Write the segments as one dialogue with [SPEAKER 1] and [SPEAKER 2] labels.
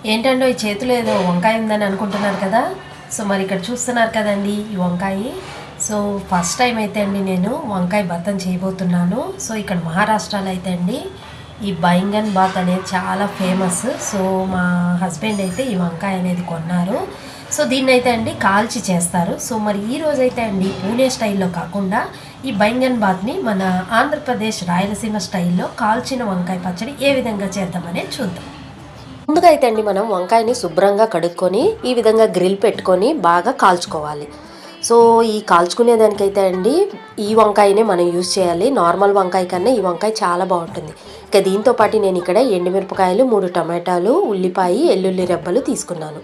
[SPEAKER 1] ఏంటంటే ఈ చేతిలో ఏదో వంకాయ ఉందని అనుకుంటున్నారు కదా. సో మరి ఇక్కడ చూస్తున్నారు కదండి ఈ వంకాయ. సో ఫస్ట్ టైం అయితే అండి నేను వంకాయ బత్తం చేయబోతున్నాను. సో ఇక్కడ మహారాష్ట్రలో అయితే అండి ఈ బైంగన్ బాత్ అనేది చాలా ఫేమస్. సో మా హస్బెండ్ అయితే ఈ వంకాయ అనేది కొన్నారు. సో దీన్ని అయితే అండి కాల్చి చేస్తారు. సో మరి ఈ రోజైతే అండి పూణే స్టైల్లో కాకుండా ఈ బైంగన్ బాత్ని మన ఆంధ్రప్రదేశ్ రాయలసీమ స్టైల్లో కాల్చిన వంకాయ పచ్చడి ఏ విధంగా చేద్దామనేది చూద్దాం. ముందుగా అయితే అండి మనం వంకాయని శుభ్రంగా కడుక్కొని ఈ విధంగా గ్రిల్ పెట్టుకొని బాగా కాల్చుకోవాలి. సో ఈ కాల్చుకునేదానికైతే అండి ఈ వంకాయనే మనం యూజ్ చేయాలి. నార్మల్ వంకాయ కన్నా ఈ వంకాయ చాలా బాగుంటుంది. ఇక దీంతో పాటు నేను ఇక్కడ ఎండుమిరపకాయలు, 3 టమాటాలు, ఉల్లిపాయ, ఎల్లుల్లి రెబ్బలు తీసుకున్నాను.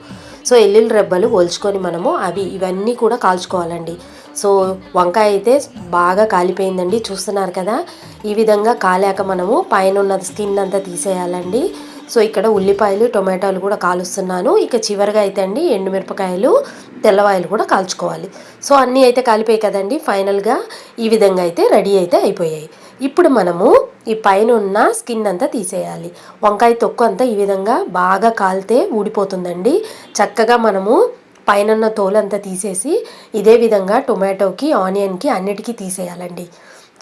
[SPEAKER 1] సో ఎల్లుల్లి రెబ్బలు ఒలుచుకొని మనము ఇవన్నీ కూడా కాల్చుకోవాలండి. సో వంకాయ అయితే బాగా కాలిపోయిందండి, చూస్తున్నారు కదా. ఈ విధంగా కాలాక మనము పైన ఉన్న స్కిన్ అంతా తీసేయాలండి. సో ఇక్కడ ఉల్లిపాయలు, టొమాటోలు కూడా కాలుస్తున్నాను. ఇక చివరిగా అయితే అండి ఎండుమిరపకాయలు, తెల్లవాయలు కూడా కాల్చుకోవాలి. సో అన్నీ అయితే కాలిపోయాయి కదండి. ఫైనల్గా ఈ విధంగా అయితే రెడీ అయితే అయిపోయాయి. ఇప్పుడు మనము ఈ పైన ఉన్న స్కిన్ అంతా తీసేయాలి. వంకాయ తొక్కు అంతా ఈ విధంగా బాగా కాలితే ఊడిపోతుందండి. చక్కగా మనము పైన తోలంతా తీసేసి ఇదే విధంగా టొమాటోకి, ఆనియన్కి అన్నిటికీ తీసేయాలండి.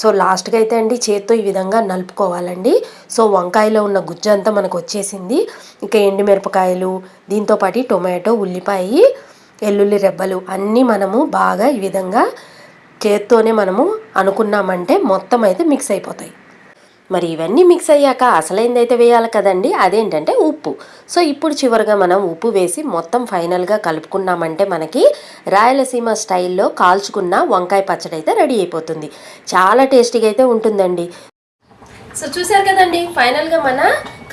[SPEAKER 1] సో లాస్ట్గా అయితే అండి చేత్తో ఈ విధంగా నలుపుకోవాలండి. సో వంకాయలో ఉన్న గుజ్జు అంతా మనకు వచ్చేసింది. ఇక ఎండుమిరపకాయలు, దీంతోపాటు టొమాటో, ఉల్లిపాయ, ఎల్లుల్లి రెబ్బలు అన్నీ మనము బాగా ఈ విధంగా చేత్తోనే మనము అనుకున్నామంటే మొత్తం అయితే మిక్స్ అయిపోతాయి. మరి ఇవన్నీ మిక్స్ అయ్యాక అసలైందైతే వేయాలి కదండి, అదేంటంటే ఉప్పు. సో ఇప్పుడు చివరిగా మనం ఉప్పు వేసి మొత్తం ఫైనల్గా కలుపుకున్నామంటే మనకి రాయలసీమ స్టైల్లో కాల్చుకున్న వంకాయ పచ్చడి అయితే రెడీ అయిపోతుంది. చాలా టేస్టీగా అయితే ఉంటుందండి. సో చూసారు కదండి, ఫైనల్గా మన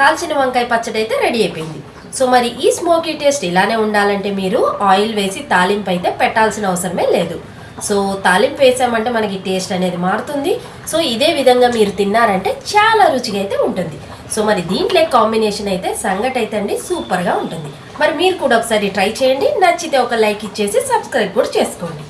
[SPEAKER 1] కాల్చిన వంకాయ పచ్చడి అయితే రెడీ అయిపోయింది. సో మరి ఈ స్మోకీ టేస్ట్ ఇలానే ఉండాలంటే మీరు ఆయిల్ వేసి తాలింపు అయితే పెట్టాల్సిన అవసరమే లేదు. సో తాలింపు వేసామంటే మనకి టేస్ట్ అనేది మారుతుంది. సో ఇదే విధంగా మీరు తిన్నారంటే చాలా రుచిగా అయితే ఉంటుంది. సో మరి దీంట్లో కాంబినేషన్ అయితే సంగటి అయితే అండి సూపర్గా ఉంటుంది. మరి మీరు కూడా ఒకసారి ట్రై చేయండి. నచ్చితే ఒక లైక్ ఇచ్చేసి సబ్స్క్రైబ్ కూడా చేసుకోండి.